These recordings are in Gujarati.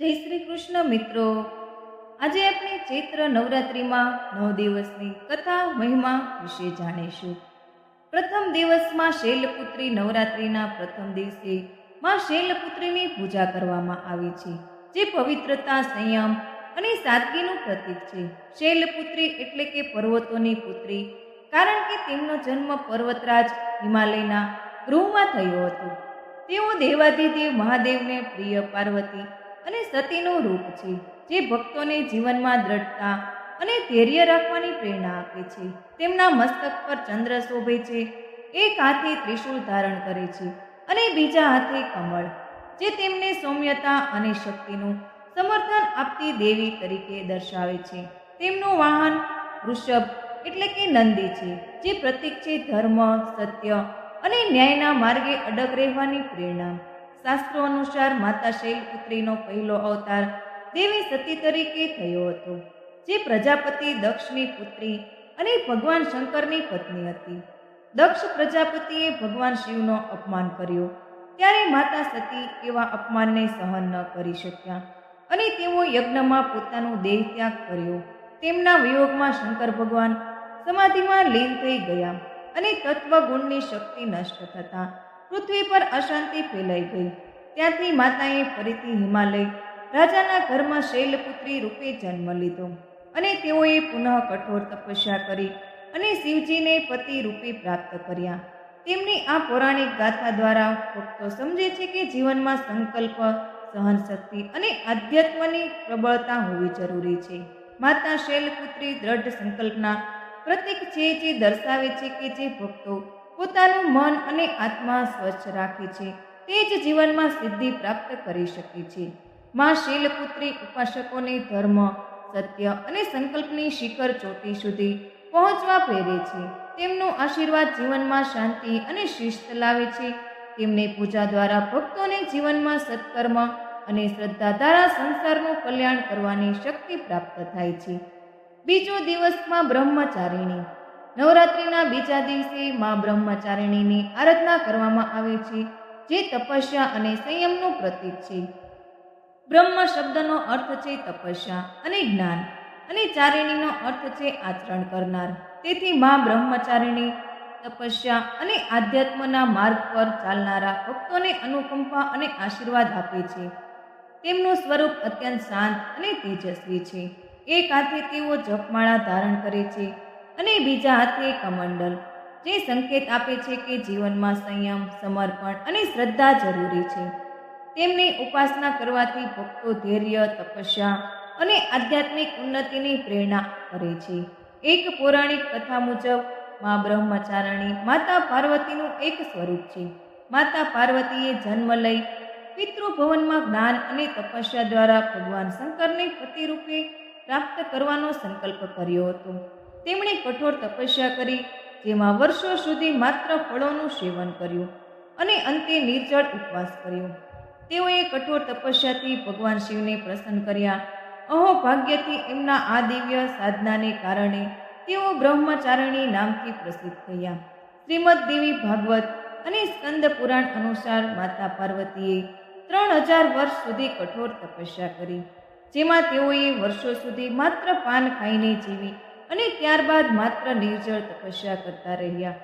જય શ્રી કૃષ્ણ મિત્રો, આજે આપણે ચૈત્ર નવરાત્રિમાં 9 દિવસની કથા મહિમા વિશે જાણીશું. પ્રથમ દિવસમાં શૈલપુત્રી નવરાત્રિના પ્રથમ દિવસે માં શૈલપુત્રીની પૂજા કરવામાં આવી છે, જે પવિત્રતા, સંયમ અને સાદગીનું પ્રતીક છે. શૈલપુત્રી એટલે કે પર્વતોની પુત્રી, કારણ કે તેમનો જન્મ પર્વતરાજ હિમાલયના ગૃહમાં થયો હતો. તેઓ દેવાધિદેવ મહાદેવને પ્રિય પાર્વતી અને સતીનું રૂપ છે, જે ભક્તોને જીવનમાં દ્રઢતા અને ધૈર્ય રાખવાની પ્રેરણા આપે છે. તેમના મસ્તક પર ચંદ્ર શોભે છે. એક હાથે ત્રિશૂળ ધારણ કરે છે અને બીજા હાથે કમળ, જે તેમને સૌમ્યતા અને શક્તિનું સમર્થન આપતી દેવી તરીકે દર્શાવે છે. તેમનું વાહન વૃષભ એટલે કે નંદી છે, જે પ્રતીક છે ધર્મ, સત્ય અને ન્યાયના માર્ગે અડગ રહેવાની પ્રેરણા. શાસ્ત્રો અનુસાર માતા શૈલપુત્રીનો પહેલો અવતાર દેવી સતી તરીકે થયો હતો, જે પ્રજાપતિ દક્ષની પુત્રી અને ભગવાન શંકરની પત્ની હતી. દક્ષ પ્રજાપતિએ ભગવાન શિવનો અપમાન કર્યો, ત્યારે માતા સતી એવા અપમાનને સહન ન કરી શક્યા અને તેઓ યજ્ઞમાં પોતાનો દેહ ત્યાગ કર્યો. તેમના વિયોગમાં શંકર ભગવાન સમાધિમાં લીન થઈ ગયા અને તત્વગુણની શક્તિ નષ્ટ થતાં પૃથ્વી પર અશાંતિ ફેલાઈ ગઈ. ત્યાંથી માતાએ ફરીથી હિમાલય રાજાના ઘરમાં શૈલપુત્રી રૂપે જન્મ લીધો અને તેઓએ પુનઃ કઠોર તપસ્યા કરી અને શિવજીને પતિ રૂપે પ્રાપ્ત કર્યા. તેમની આ પૌરાણિક ગાથા દ્વારા ભક્તો સમજે છે કે જીવનમાં સંકલ્પ, સહનશક્તિ અને આધ્યાત્મની પ્રબળતા હોવી જરૂરી છે. માતા શૈલપુત્રી દ્રઢ સંકલ્પના પ્રતીક છે, જે દર્શાવે છે કે જે ભક્તો પોતાનું મન અને આત્મા સ્વચ્છ રાખે છે, તે જ જીવનમાં સિદ્ધિ પ્રાપ્ત કરી શકે છે. માં શૈલપુત્રી ઉપાસકોને ધર્મ, સત્ય અને સંકલ્પની શિખર ચોટી સુધી પહોંચવા પ્રેરે છે. તેમનો આશીર્વાદ જીવનમાં શાંતિ અને શિસ્ત લાવે છે. તેમની પૂજા દ્વારા ભક્તોને જીવનમાં સત્કર્મ અને શ્રદ્ધા દ્વારા સંસારનું કલ્યાણ કરવાની શક્તિ પ્રાપ્ત થાય છે. બીજો દિવસમાં બ્રહ્મચારિણી. નવરાત્રિના બીજા દિવસે માં બ્રહ્મચારિણીની આરાધના કરવામાં આવે છે, જે તપસ્યા અને સંયમનું પ્રતીક છે. બ્રહ્મ શબ્દનો અર્થ છે તપસ્યા અને જ્ઞાન, અને ચારિણીનો અર્થ છે આચરણ કરનાર. તેથી માં બ્રહ્મચારિણી તપસ્યા અને આધ્યાત્મના માર્ગ પર ચાલનારા ભક્તોને અનુકંપા અને આશીર્વાદ આપે છે. તેમનું સ્વરૂપ અત્યંત શાંત અને તેજસ્વી છે. એક હાથે તેઓ જપમાળા ધારણ કરે છે અને બીજા હાથે કમંડલ, જે સંકેત આપે છે કે જીવનમાં સંયમ, સમર્પણ અને શ્રદ્ધા જરૂરી છે. તેમની ઉપાસના કરવાથી ભક્તો ધૈર્ય, તપસ્યા અને આધ્યાત્મિક ઉન્નતિની પ્રેરણા કરે છે. એક પૌરાણિક કથા મુજબ માં બ્રહ્મચારિણી માતા પાર્વતીનું એક સ્વરૂપ છે. માતા પાર્વતીએ જન્મ લઈ પિતૃભવનમાં જ્ઞાન અને તપસ્યા દ્વારા ભગવાન શંકરને પતિ રૂપે પ્રાપ્ત કરવાનો સંકલ્પ કર્યો હતો. તેમણે કઠોર તપસ્યા કરી, જેમાં વર્ષો સુધી માત્ર ફળોનું સેવન કર્યું અને અંતે નિર્જળ ઉપવાસ કર્યો. તેઓએ કઠોર તપસ્યાથી ભગવાન શિવને પ્રસન્ન કર્યા. અહોભાગ્યથી એમના આ દિવ્ય સાધનાને કારણે તેઓ બ્રહ્મચારિણી નામથી પ્રસિદ્ધ થયા. શ્રીમદ દેવી ભાગવત અને સ્કંદ પુરાણ અનુસાર માતા પાર્વતીએ 3000 વર્ષ સુધી કઠોર તપસ્યા કરી, જેમાં તેઓએ વર્ષો સુધી માત્ર પાન ખાઈને જીવી અને ત્યારબાદ માત્ર નિર્જળ તપસ્યા કરતા રહ્યા.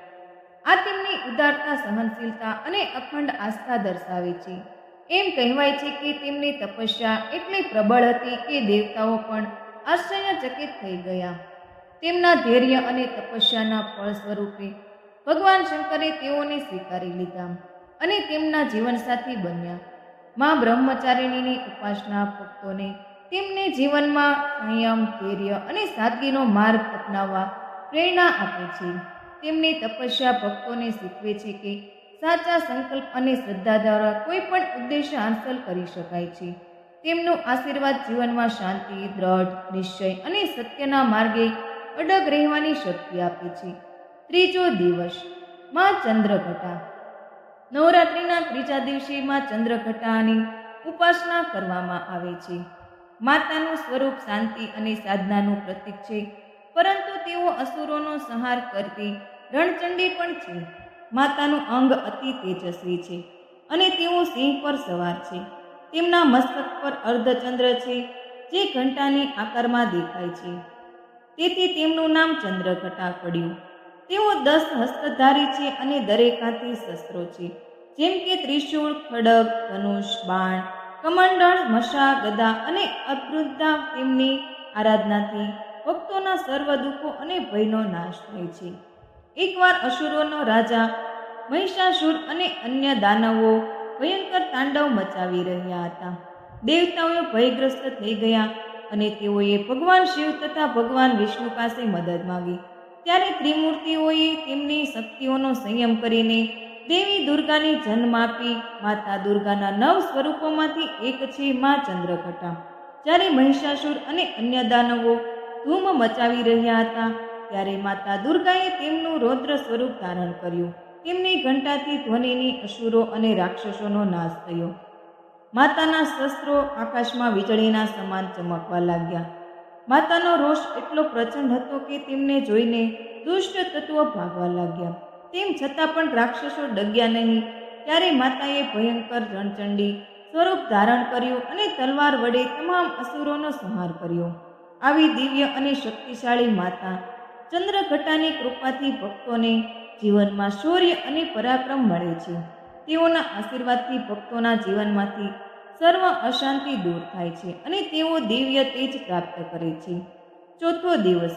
આ તેમની ઉદારતા, સહનશીલતા અને અખંડ આસ્થા દર્શાવે છે. એમ કહેવાય છે કે તેમની તપસ્યા એટલી પ્રબળ હતી કે દેવતાઓ પણ આશ્ચર્યચકિત થઈ ગયા. તેમના ધૈર્ય અને તપસ્યાના ફળ સ્વરૂપે ભગવાન શંકરે તેઓને સ્વીકારી લીધા અને તેમના જીવનસાથી બન્યા. માં બ્રહ્મચારિણીની ઉપાસના ભક્તોને તેમને જીવનમાં સંયમ, ધૈર્ય અને સાદગીનો માર્ગ અપનાવવા પ્રેરણા આપે છે. તેમની તપસ્યા ભક્તોને શીખવે છે કે સાચા સંકલ્પ અને શ્રદ્ધા દ્વારા કોઈ પણ ઉદ્દેશ્ય હાંસલ કરી શકાય છે. તેમનો આશીર્વાદ જીવનમાં શાંતિ, દ્રઢ નિશ્ચય અને સત્યના માર્ગે અડગ રહેવાની શક્તિ આપે છે. ત્રીજો દિવસ માં ચંદ્રઘટા. નવરાત્રિના ત્રીજા દિવસે માં ચંદ્રઘટાની ઉપાસના કરવામાં આવે છે. માતાનું સ્વરૂપ શાંતિ અને સાધનાનું પ્રતીક છે, પરંતુ તેઓ અસુરોનો સંહાર કરતી રણચંડી પણ છે. માતાનું અંગ અતિ તેજસ્વી છે અને તેઓ સિંહ પર સવાર છે. તેમના મસ્તક પર અર્ધચંદ્ર છે, જે ઘંટાની આકારમાં દેખાય છે. તેથી તેમનું નામ ચંદ્રઘટા પડ્યું. તેઓ 10 હસ્તધારી છે અને દરેક હાથે શસ્ત્રો છે, જેમ કે ત્રિશૂળ, ખડગ, ધનુષ, બાણ, કમંડળ, મશા, ગદા અને અભૃતા. તેમની આરાધનાથી ભક્તોના સર્વ દુઃખો અને ભયનો નાશ થાય છે. એકવાર અસુરોનો રાજા મહિષાસુર અને અન્ય દાનવો ભયંકર તાંડવ મચાવી રહ્યા હતા. દેવતાઓ ભયગ્રસ્ત થઈ ગયા અને તેઓએ ભગવાન શિવ તથા ભગવાન વિષ્ણુ પાસે મદદ માંગી. ત્યારે ત્રિમૂર્તિઓએ તેમની શક્તિઓનો સંયમ કરીને દેવી દુર્ગાને જન્મ આપી. માતા દુર્ગાના 9 સ્વરૂપોમાંથી એક છે મા ચંદ્રઘટા. જ્યારે મહિષાસુર અને અન્ય દાનવો ધૂમ મચાવી રહ્યા હતા, ત્યારે માતા દુર્ગાએ તેમનું રૌદ્ર સ્વરૂપ ધારણ કર્યું. તેમની ઘંટાથી ધ્વનિની અસુરો અને રાક્ષસોનો નાશ થયો. માતાના શસ્ત્રો આકાશમાં વીજળીના સમાન ચમકવા લાગ્યા. માતાનો રોષ એટલો પ્રચંડ હતો કે તેમને જોઈને દુષ્ટ તત્વો ભાગવા લાગ્યા. તેમ છતાં પણ રાક્ષસો ડગ્યા નહીં. ત્યારે માતાએ ભયંકર રણચંડી સ્વરૂપ ધારણ કર્યું અને તલવાર વડે તમામ અસુરોનો સંહાર કર્યો. આવી દિવ્ય અને શક્તિશાળી માતા ચંદ્રઘટાની કૃપાથી ભક્તોને જીવનમાં શૌર્ય અને પરાક્રમ મળે છે. તેઓના આશીર્વાદથી ભક્તોના જીવનમાંથી સર્વ અશાંતિ દૂર થાય છે અને તેઓ દિવ્ય તેજ પ્રાપ્ત કરે છે. ચોથો દિવસ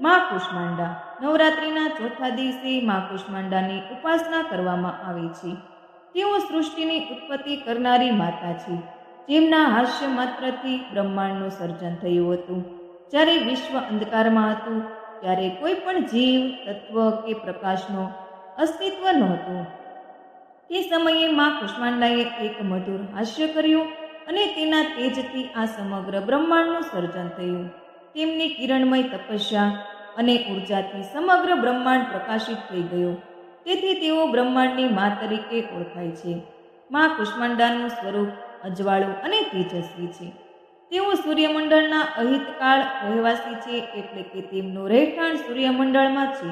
મા કુષ્માંડા. નવરાત્રિના ચોથા દિવસે મા કુષ્માંડાની ઉપાસના કરવામાં આવે છે. તેઓ સૃષ્ટિની ઉત્પત્તિ કરનારી માતા છે, જેમના હાસ્ય માત્રથી બ્રહ્માંડનું સર્જન થયું હતું. જ્યારે વિશ્વ અંધકારમાં હતું, ત્યારે કોઈ પણ જીવ, તત્વ કે પ્રકાશનો અસ્તિત્વ નહોતું. તે સમયે મા કુષ્માંડાએ એક મધુર હાસ્ય કર્યું અને તેના તેજથી આ સમગ્ર બ્રહ્માંડનું સર્જન થયું. તેમની કિરણમય તપસ્યા અને ઉર્જાથી સમગ્ર બ્રહ્માંડ પ્રકાશિત થઈ ગયો. તેથી તેઓ બ્રહ્માંડની મા તરીકે ઓળખાય છે. મા કુષ્માંડાનું સ્વરૂપ અજવાળું અને તેજસ્વી છે. તેઓ સૂર્યમંડળના અહિતકાળ રહેવાસી છે, એટલે કે તેમનું રહેઠાણ સૂર્યમંડળમાં છે.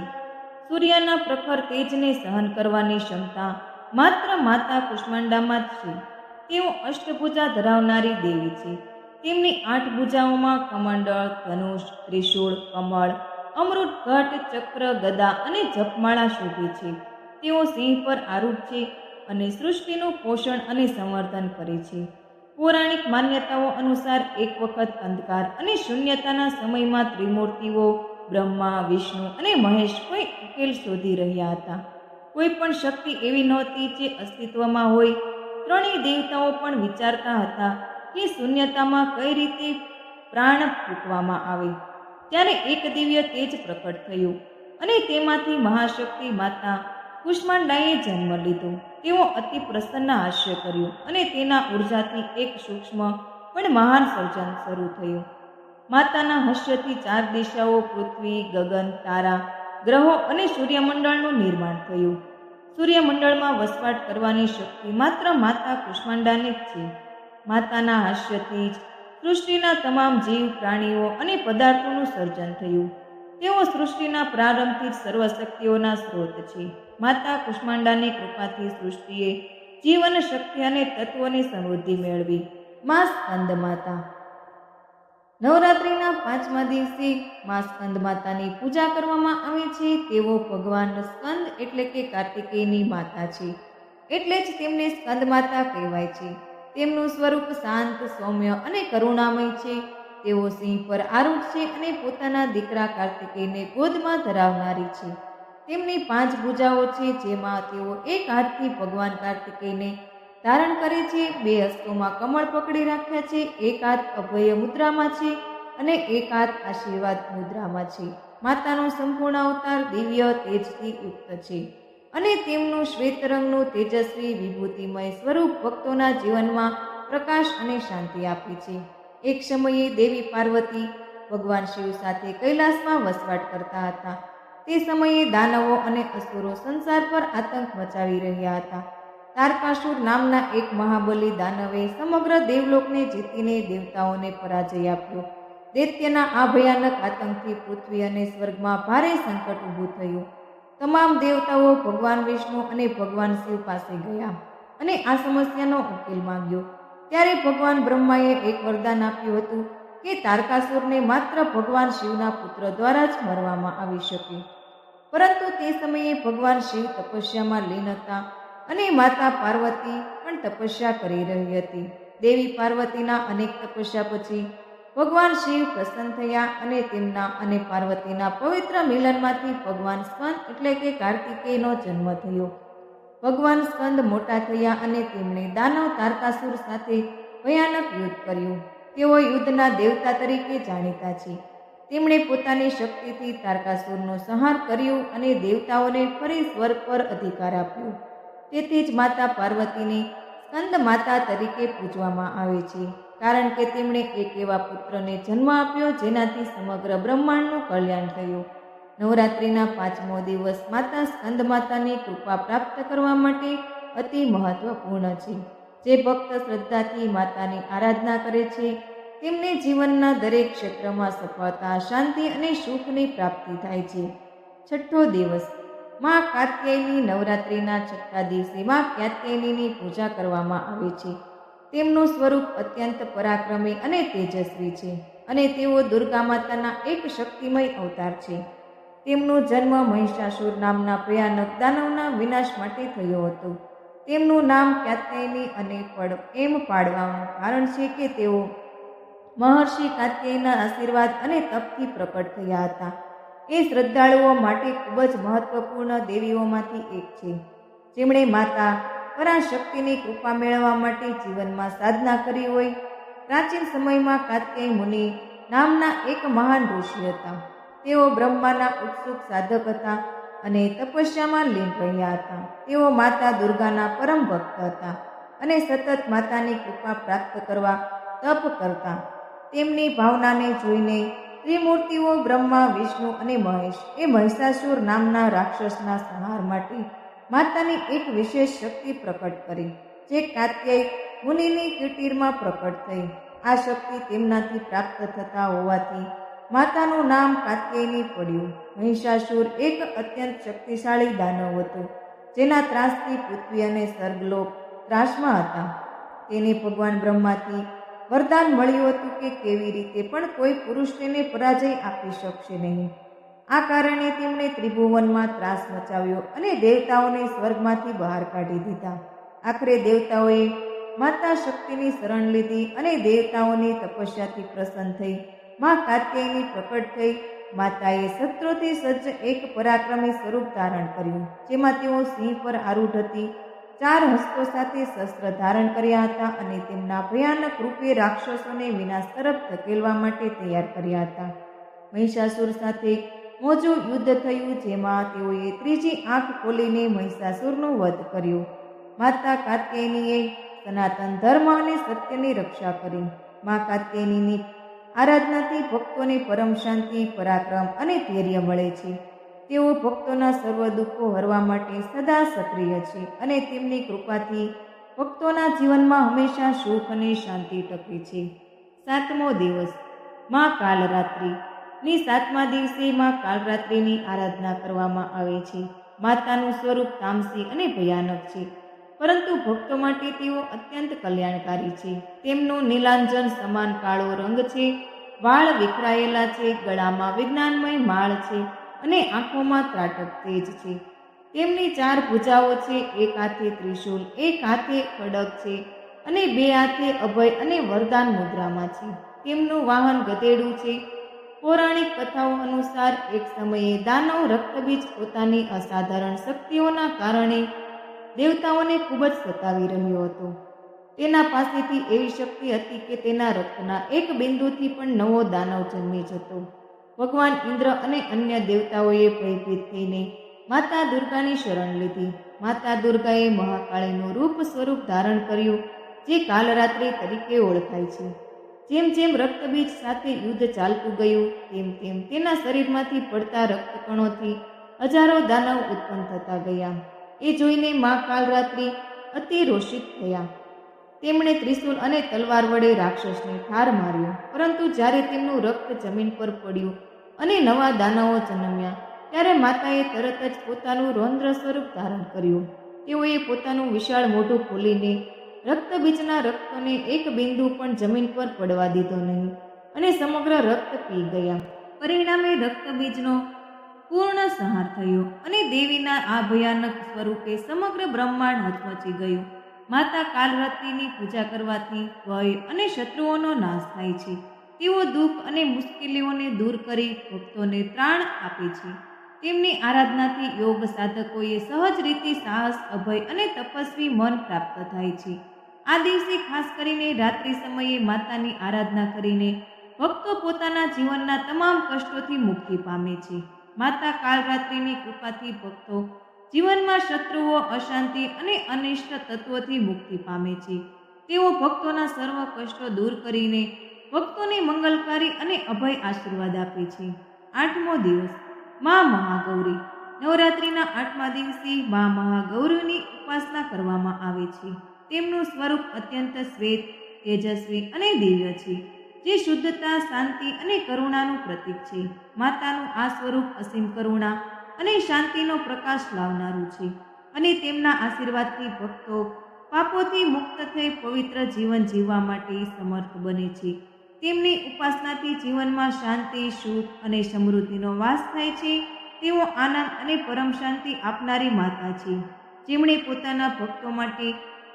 સૂર્યના પ્રખર તેજને સહન કરવાની ક્ષમતા માત્ર માતા કુષ્માંડામાં જ છે. તેઓ અષ્ટભુજા ધરાવનારી દેવી છે. તેમની 8 ભુજાઓમાં કમંડળ, ધનુષ, ત્રિશૂળ, કમળ, અમૃત ઘટ, ચક્ર, ગદા અને જપમાળા શોભે છે. તેઓ સિંહ પર આરૂઢ છે અને સૃષ્ટિનું પોષણ અને સંવર્ધન કરે છે. પૌરાણિક માન્યતાઓ અનુસાર એક વખત અંધકાર અને શૂન્યતાના સમયમાં ત્રિમૂર્તિઓ બ્રહ્મા, વિષ્ણુ અને મહેશ કોઈ ઉકેલ શોધી રહ્યા હતા. કોઈ પણ શક્તિ એવી નહોતી જે અસ્તિત્વમાં હોય. ત્રણેય દેવતાઓ પણ વિચારતા હતા કે શૂન્યતામાં કઈ રીતે પ્રાણ ફૂંકવામાં આવે. ત્યારે એક દિવ્ય તેજ પ્રકટ થયું અને તેમાંથી મહાશક્તિ માતા કુષ્માંડાએ જન્મ લીધો. તેઓ અતિ પ્રસન્ન હાસ્ય કર્યું અને તેના ઉર્જાથી એક સૂક્ષ્મ પણ મહાન સર્જન શરૂ થયું. માતાના હાસ્યથી 4 દિશાઓ, પૃથ્વી, ગગન, તારા, ગ્રહો અને સૂર્યમંડળનું નિર્માણ થયું. સૂર્યમંડળમાં વસવાટ કરવાની શક્તિ માત્ર માતા કુષ્માંડાને જ છે. માતાના હાસ્યથી જ સૃષ્ટિના તમામ જીવ, પ્રાણીઓ અને પદાર્થોનું સર્જન થયું. તેઓ સૃષ્ટિના પ્રારંભથી જ સર્વશક્તિઓના સ્ત્રોત છે. માતા કુષ્માંડાની કૃપાથી સૃષ્ટિએ જીવન, શક્તિ અને તત્વોની સમૃદ્ધિ મેળવી. મા સ્કંદ માતા. નવરાત્રિના 5મા દિવસે મા સ્કંદ માતાની પૂજા કરવામાં આવે છે. તેઓ ભગવાન સ્કંદ એટલે કે કાર્તિકેયની માતા છે, એટલે જ તેમને સ્કંદ માતા કહેવાય છે. તેમનું સ્વરૂપ શાંત, સૌમ્ય અને કરુણામય છે. તેઓ સિંહ પર આરૂઢ છે અને પોતાના દીકરા કાર્તિકેયને ગોદમાં ધરાવનારી છે. તેમની 5 ભુજાઓ છે, જેમાં તેઓ એક હાથથી ભગવાન કાર્તિકેયને ધારણ કરે છે, 2 હસ્તોમાં કમળ પકડી રાખ્યા છે, એક હાથ અભય મુદ્રામાં છે અને એક હાથ આશીર્વાદ મુદ્રામાં છે. માતાનો સંપૂર્ણ અવતાર દિવ્ય તેજથી યુક્ત છે અને તેમનું શ્વેત રંગનું તેજસ્વી વિભૂતિમય સ્વરૂપ ભક્તોના જીવનમાં પ્રકાશ અને શાંતિ આપે છે. એક સમયે દેવી પાર્વતી ભગવાન શિવ સાથે કૈલાસમાં વસવાટ કરતા હતા. તે સમયે દાનવો અને અસુરો સંસાર પર આતંક મચાવી રહ્યા હતા. તારકાસુર નામના એક મહાબલી દાનવે સમગ્ર દેવલોકને જીતીને દેવતાઓને પરાજય આપ્યો. દૈત્યના આ ભયાનક આતંકથી પૃથ્વી અને સ્વર્ગમાં ભારે સંકટ ઊભું થયું. તમામ દેવતાઓ ભગવાન વિષ્ણુ અને ભગવાન શિવ પાસે ગયા અને આ સમસ્યાનો ઉકેલ માંગ્યો. ત્યારે ભગવાન બ્રહ્માએ એક વરદાન આપ્યું હતું કે તારકાસુરને માત્ર ભગવાન શિવના પુત્ર દ્વારા જ મરવામાં આવી શકે. પરંતુ તે સમયે ભગવાન શિવ તપસ્યામાં લીન હતા અને માતા પાર્વતી પણ તપસ્યા કરી રહી હતી. દેવી પાર્વતીના અનેક તપસ્યા પછી ભગવાન શિવ પ્રસન્ન થયા અને તેમના અને પાર્વતીના પવિત્ર મિલનમાંથી ભગવાન સ્કંદ એટલે કે કાર્તિકેયનો જન્મ થયો. ભગવાન સ્કંદ મોટા થયા અને તેમણે દાનવ તારકાસુર સાથે ભયાનક યુદ્ધ કર્યું. તેઓ યુદ્ધના દેવતા તરીકે જાણીતા છે. તેમણે પોતાની શક્તિથી તારકાસુરનો સંહાર કર્યો અને દેવતાઓને ફરી સ્વર્ગ પર અધિકાર આપ્યો. તેથી જ માતા પાર્વતીને સ્કંદ માતા તરીકે પૂજવામાં આવે છે, કારણ કે તેમણે એક એવા પુત્રને જન્મ આપ્યો જેનાથી સમગ્ર બ્રહ્માંડનું કલ્યાણ થયું. નવરાત્રિના 5મો દિવસ માતા સ્કંદ માતાની કૃપા પ્રાપ્ત કરવા માટે અતિ મહત્વપૂર્ણ છે. જે ભક્ત શ્રદ્ધાથી માતાની આરાધના કરે છે તેમને જીવનના દરેક ક્ષેત્રમાં સફળતા, શાંતિ અને સુખની પ્રાપ્તિ થાય છે. છઠ્ઠો દિવસ મા કાત્યાયની. નવરાત્રિના છઠ્ઠા દિવસે મા કાત્યાયનીની પૂજા કરવામાં આવે છે. તેમનું સ્વરૂપ અત્યંત પરાક્રમી અને તેજસ્વી છે અને તેઓ દુર્ગા માતાના એક શક્તિમય અવતાર છે. તેમનો જન્મ મહિષાસુર નામના ભયાનક દાનવના વિનાશ માટે થયો હતો. તેમનું નામ કાત્યાયની અને પડ એમ પાડવાનું કારણ છે કે તેઓ મહર્ષિ કાત્યાયના આશીર્વાદ અને તપથી પ્રકટ થયા હતા. એ શ્રદ્ધાળુઓ માટે ખૂબ જ મહત્વપૂર્ણ દેવીઓમાંથી એક છે, જેમણે માતા પરાશક્તિની કૃપા મેળવવા માટે જીવનમાં સાધના કરી હોય. પ્રાચીન સમયમાં કાત્યાય મુનિ નામના એક મહાન ઋષિ હતા. તેઓ બ્રહ્માના ઉત્સુક સાધક હતા અને તપસ્યામાં લીન રહ્યા હતા. તેઓ માતા દુર્ગાના પરમ ભક્ત હતા અને સતત માતાની કૃપા પ્રાપ્ત કરવા તપ કરતા. તેમની ભાવનાને જોઈને ત્રિમૂર્તિઓ બ્રહ્મા, વિષ્ણુ અને મહેશ એ મહિષાસુર નામના રાક્ષસના સંહાર માટે માતાની એક વિશેષ શક્તિ પ્રકટ કરી, જે કાત્યાય મુનિની કુટીરમાં પ્રકટ થઈ. આ શક્તિ તેમનાથી પ્રાપ્ત થતા હોવાથી માતાનું નામ કાત્યાયની પડ્યું. મહિષાસુર એક અત્યંત શક્તિશાળી દાનવ હતો, જેના ત્રાસથી પૃથ્વી અને સ્વર્ગલોક ત્રાસમાં હતા. તેને ભગવાન બ્રહ્માથી વરદાન મળ્યું હતું કે કેવી રીતે પણ કોઈ પુરુષ તેને પરાજય આપી શકશે નહીં. આ કારણે તેમણે ત્રિભુવનમાં ત્રાસ મચાવ્યો અને દેવતાઓને સ્વર્ગમાંથી બહાર કાઢી દીધા. આખરે દેવતાઓએ માતા શક્તિની શરણ લીધી અને દેવતાઓની તપસ્યાથી પ્રસન્ન થઈ મા કાત્યાયની પ્રકટ થઈ. માતાએ શસ્ત્રોથી સજ્જ એક પરાક્રમી સ્વરૂપ ધારણ કર્યું, જેમાં તેઓ સિંહ પર આરૂઢ હતી. 4 હસ્તો સાથે શસ્ત્ર ધારણ કર્યા હતા અને તેમના ભયાનક રૂપે રાક્ષસોને વિનાશ તરફ ધકેલવા માટે તૈયાર કર્યા હતા. મહિષાસુર સાથે મોજું યુદ્ધ થયું, જેમાં તેઓએ ત્રીજી આંખ ખોલીને મહિષાસુરનો વધ કર્યો. માતા કાત્યાયનીએ સનાતન ધર્મ અને સત્યની રક્ષા કરી. મા કાત્યાયનીની આરાધનાથી ભક્તોને પરમ શાંતિ, પરાક્રમ અને ધૈર્ય મળે છે. તેઓ ભક્તોના સર્વ દુઃખો હરવા માટે સદા સક્રિય છે અને તેમની કૃપાથી ભક્તોના જીવનમાં હંમેશા સુખ અને શાંતિ ટકે છે. 7મો દિવસ મા કાલરાત્રિ. ની 7મા દિવસે મા કાલરાત્રિની આરાધના કરવામાં આવે છે. માતાનું સ્વરૂપ તામસી અને ભયાનક છે, પરંતુ ભક્તો માટે તેઓ અત્યંત કલ્યાણકારી છે. તેમનો નીલાંજન સમાન કાળો રંગ છે, વાળ વિખરાયેલા છે, ગળામાં વિજ્ઞાનમય માળ છે અને આંખોમાં ત્રાટક તેજ છે. તેમની 4 ભુજાઓ છે, એક હાથે ત્રિશૂલ, એક હાથે ખડગ છે અને 2 હાથે અભય અને વરદાન મુદ્રામાં છે. તેમનું વાહન ગધેડું છે. પૌરાણિક કથાઓ અનુસાર એક સમયે દાનવ રક્તબીજ પોતાની અસાધારણ શક્તિઓના કારણે દેવતાઓને ખૂબ જ સતાવી રહ્યો હતો. તેના પાસેથી એવી શક્તિ હતી કે તેના રક્તના એક બિંદુથી પણ નવો દાનવ જન્મી જતો. ભગવાન ઇન્દ્ર અને અન્ય દેવતાઓએ ભયભીત થઈને માતા દુર્ગાની શરણ લીધી. માતા દુર્ગાએ મહાકાળીનું રૂપ સ્વરૂપ ધારણ કર્યું, જે કાલરાત્રિ તરીકે ઓળખાય છે. જેમ જેમ રક્તબીજ સાથે યુદ્ધ ચાલતું ગયું, તેમ તેમ તેના શરીરમાંથી પડતા રક્તકણોથી હજારો દાનવ ઉત્પન્ન થતા ગયા. એ જોઈને મા કાલરાત્રિ અતિ રોષિત થયા. તેમણે ત્રિશૂલ અને તલવાર વડે રાક્ષસને ઠાર માર્યો, પરંતુ જ્યારે તેમનું રક્ત જમીન પર પડ્યું અને નવા દાનવો જન્મ્યા, ત્યારે માતાએ તરત જ પોતાનું રૌદ્ર સ્વરૂપ ધારણ કર્યું. તેઓએ પોતાનું વિશાળ મોઢું ખોલીને રક્તબીજના રક્તને એક બિંદુ પણ જમીન પર પડવા દીધો નહીં અને સમગ્ર રક્ત પી ગયા. પરિણામે રક્તબીજનો પૂર્ણ સંહાર થયો અને દેવીના આ ભયાનક સ્વરૂપે સમગ્ર બ્રહ્માંડ હચમચી ગયું. માતા કાલરાત્રિની પૂજા કરવાથી ભય અને શત્રુઓનો નાશ થાય છે. તેઓ દુઃખ અને મુશ્કેલીઓને દૂર કરી ભક્તોને ત્રાણ આપે છે. તેમની આરાધનાથી યોગ સાધકોએ સહજ રીતે સાહસ, અભય અને તપસ્વી મન પ્રાપ્ત થાય છે. આ દિવસે ખાસ કરીને રાત્રિ સમયે માતાની આરાધના કરીને ભક્તો પોતાના જીવનના તમામ કષ્ટોથી મુક્તિ પામે છે. માતા કાલરાત્રિની કૃપાથી ભક્તો જીવનમાં શત્રુઓ, અશાંતિ અને અનિષ્ટ તત્વોથી મુક્તિ પામે છે. તેઓ ભક્તોના સર્વ કષ્ટો દૂર કરીને ભક્તોને મંગલકારી અને અભય આશીર્વાદ આપે છે. 8મો દિવસ મા મહાગૌરી. નવરાત્રિના 8મા દિવસે મા મહાગૌરીની ઉપાસના કરવામાં આવે છે. તેમનું સ્વરૂપ અત્યંત શ્વેત, તેજસ્વી અને દિવ્ય છે, જે શુદ્ધતા, શાંતિ અને કરુણાનું પ્રતીક છે. માતાનું આ સ્વરૂપ અસીમ કરુણા અને શાંતિનો પ્રકાશ લાવનારું છે અને તેમના આશીર્વાદથી ભક્તો પાપોથી મુક્ત થઈ પવિત્ર જીવન જીવવા માટે સમર્થ બને છે. તેમની ઉપાસનાથી જીવનમાં શાંતિ, સુખ અને સમૃદ્ધિનો વાસ થાય છે. તેઓ આનંદ અને પરમ શાંતિ આપનારી માતા છે, જેમણે પોતાના ભક્તો માટે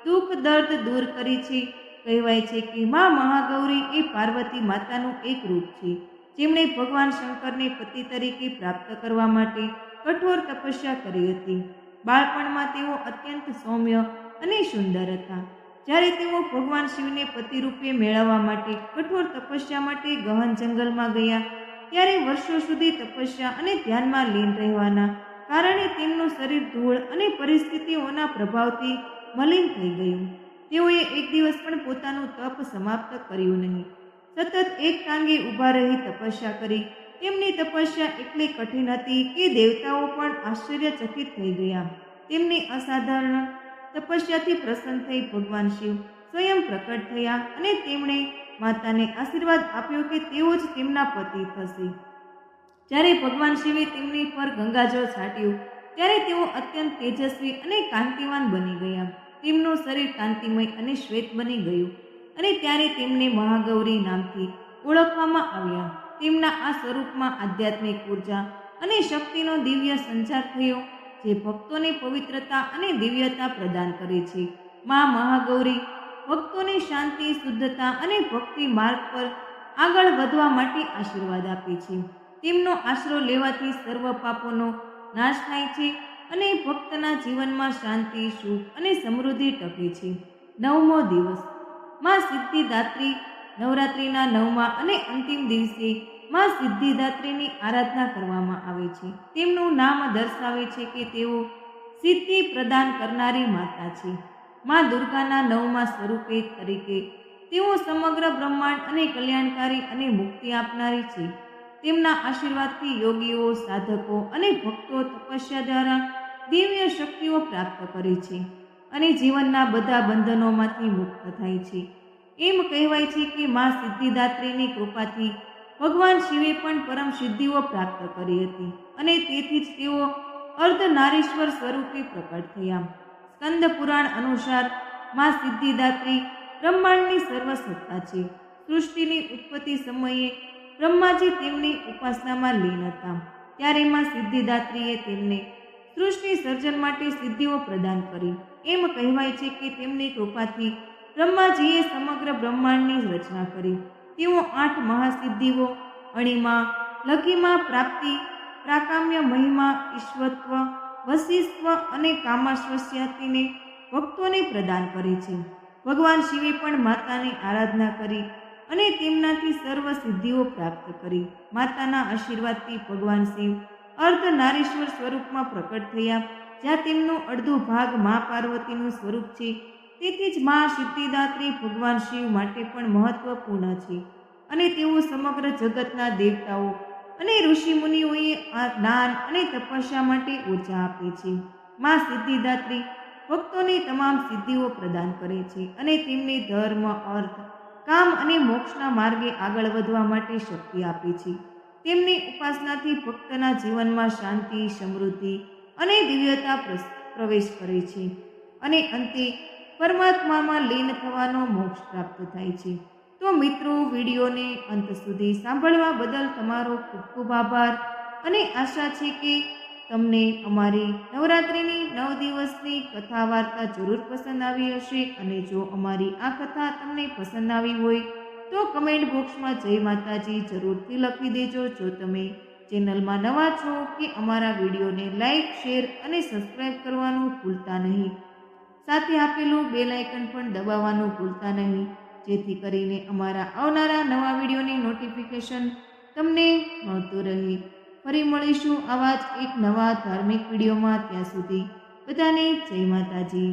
દુઃખ, દર્દ દૂર કરી છે. કહેવાય છે કે મા મહાગૌરી એ પાર્વતી માતાનું એક રૂપ છે, જેમણે ભગવાન શંકરને પતિ તરીકે પ્રાપ્ત કરવા માટે કઠોર તપસ્યા કરી હતી. બાળપણમાં તેઓ અત્યંત સૌમ્ય અને સુંદર હતા. જ્યારે તેઓ ભગવાન શિવને પતિ રૂપે મેળવવા માટે કઠોર તપસ્યા માટે ગહન જંગલમાં ગયા, ત્યારે વર્ષો સુધી તપસ્યા અને ધ્યાનમાં લીન રહેવાના કારણે તેમનું શરીર ધૂળ અને પરિસ્થિતિઓના પ્રભાવથી મલિન થઈ ગયું. તેઓએ એક દિવસ પણ પોતાનું તપ સમાપ્ત કર્યું નહીં. સતત એક ટાંગે ઊભા રહી તપસ્યા કરી. તેમની તપસ્યા એટલી કઠિન હતી કે દેવતાઓ પણ આશ્ચર્યચકિત થઈ ગયા. તેમની અસાધારણ તપસ્યાથી પ્રસન્ન થઈ ભગવાન શિવ સ્વયં પ્રકટ થયા અને તેમણે માતાને આશીર્વાદ આપ્યો કે તેઓ જ તેમના પતિ થશે. જ્યારે ભગવાન શિવે તેમની પર ગંગાજળ છાંટ્યું, ત્યારે તેઓ અત્યંત તેજસ્વી અને કાંતિવાન બની ગયા. તેમનું શરીર કાંતિમય અને શ્વેત બની ગયું અને ત્યારે તેમને મહાગૌરી નામથી ઓળખવામાં આવ્યા. તેમના આ સ્વરૂપમાં આધ્યાત્મિક ઉર્જા અને શક્તિનો દિવ્ય સંચાર થયો, જે ભક્તોને પવિત્રતા અને દિવ્યતા પ્રદાન કરે છે. મા મહાગૌરી ભક્તોને શાંતિ, શુદ્ધતા અને ભક્તિ માર્ગ પર આગળ વધવા માટે આશીર્વાદ આપે છે. તેમનો આશરો લેવાથી સર્વ પાપોનો નાશ થાય છે અને ભક્તના જીવનમાં શાંતિ, સુખ અને સમૃદ્ધિ ટકે છે. 9મો દિવસ મા સિદ્ધિદાત્રી. નવરાત્રિના 9મા અને અંતિમ દિવસે મા સિદ્ધિદાત્રીની આરાધના કરવામાં આવે છે. તેમનું નામ દર્શાવે છે કે તેઓ સિદ્ધિ પ્રદાન કરનારી માતા છે. મા દુર્ગાના 9મા સ્વરૂપે તરીકે તેઓ સમગ્ર બ્રહ્માંડ અને કલ્યાણકારી અને મુક્તિ આપનારી છે. તેમના આશીર્વાદથી યોગીઓ, સાધકો અને ભક્તો તપસ્યા દ્વારા દિવ્ય શક્તિઓ પ્રાપ્ત કરે છે અને જીવનના બધા બંધનોમાંથી મુક્ત થાય છે. એમ કહેવાય છે કે મા સિદ્ધિદાત્રીની કૃપાથી ભગવાન શિવે પણ પરમ સિદ્ધિઓ પ્રાપ્ત કરી હતી અને તેથી જ તેઓ અર્ધનારીશ્વર સ્વરૂપે પ્રકટ થયા. સ્કંદ પુરાણ અનુસાર મા સિદ્ધિદાત્રી બ્રહ્માંડની સર્વસત્તા છે. સૃષ્ટિની ઉત્પત્તિ સમયે બ્રહ્માજી તેમની ઉપાસનામાં લીન હતા. ત્યારે મા સિદ્ધિદાત્રીએ તેમને સૃષ્ટિ સર્જન માટે સિદ્ધિઓ પ્રદાન કરી. એમ કહેવાય છે કે તેમની કૃપાથી બ્રહ્માજીએ સમગ્ર બ્રહ્માંડની રચના કરી. તેઓ 8 મહાસિદ્ધિઓ અણિમા, લઘિમા, પ્રાપ્તિ, પ્રાકામ્ય, મહિમા, ઈશ્વત્વ, વશિષ્ઠ અને કામાશ્વસ્યાતિને ભક્તોને પ્રદાન કરે છે. ભગવાન શિવે પણ માતાની આરાધના કરી અને તેમનાથી સર્વ સિદ્ધિઓ પ્રાપ્ત કરી. માતાના આશીર્વાદથી ભગવાન શિવ અર્ધનારીશ્વર સ્વરૂપમાં પ્રકટ થયા, જ્યાં તેમનું અડધું ભાગ મા પાર્વતીનું સ્વરૂપ છે. તેથી જ મા સિદ્ધિદાત્રી ભગવાન શિવ માટે પણ મહત્વપૂર્ણ છે અને તેઓ સમગ્ર જગતના દેવતાઓ અને ઋષિમુનિઓએ આ જ્ઞાન અને તપસ્યા માટે ઉર્જા આપે છે. મા સિદ્ધિદાત્રી ભક્તોને તમામ સિદ્ધિઓ પ્રદાન કરે છે અને તેમને ધર્મ, અર્થ, કામ અને મોક્ષના માર્ગે આગળ વધવા માટે શક્તિ આપે છે. તેમની ઉપાસનાથી ભક્તના જીવનમાં શાંતિ, સમૃદ્ધિ અને દિવ્યતા પ્રવેશ કરે છે અને અંતે પરમાત્મામાં લીન થવાનો મોક્ષ પ્રાપ્ત થાય છે. તો મિત્રો, વિડીયોને અંત સુધી સાંભળવા બદલ તમારો ખૂબ ખૂબ આભાર અને આશા છે કે તમને અમારી નવરાત્રિની 9 દિવસની કથા વાર્તા જરૂર પસંદ આવી હશે. અને જો અમારી આ કથા તમને પસંદ આવી હોય તો કમેન્ટ બોક્સમાં જય માતાજી જરૂરથી લખી દેજો. જો તમે ચેનલમાં નવા છો કે અમારા વિડીયોને લાઈક, શેર અને સબસ્ક્રાઈબ કરવાનું ભૂલતા નહીં. સાથે આપેલું બેલ આઇકન પણ દબાવવાનું ભૂલતા નહીં, જેથી કરીને અમારા આવનારા નવા વિડીયોની નોટિફિકેશન તમને મળતું રહે. ફરી મળીશું આવા જ એક નવા ધાર્મિક વિડીયોમાં. ત્યાં સુધી બધાને જય માતાજી.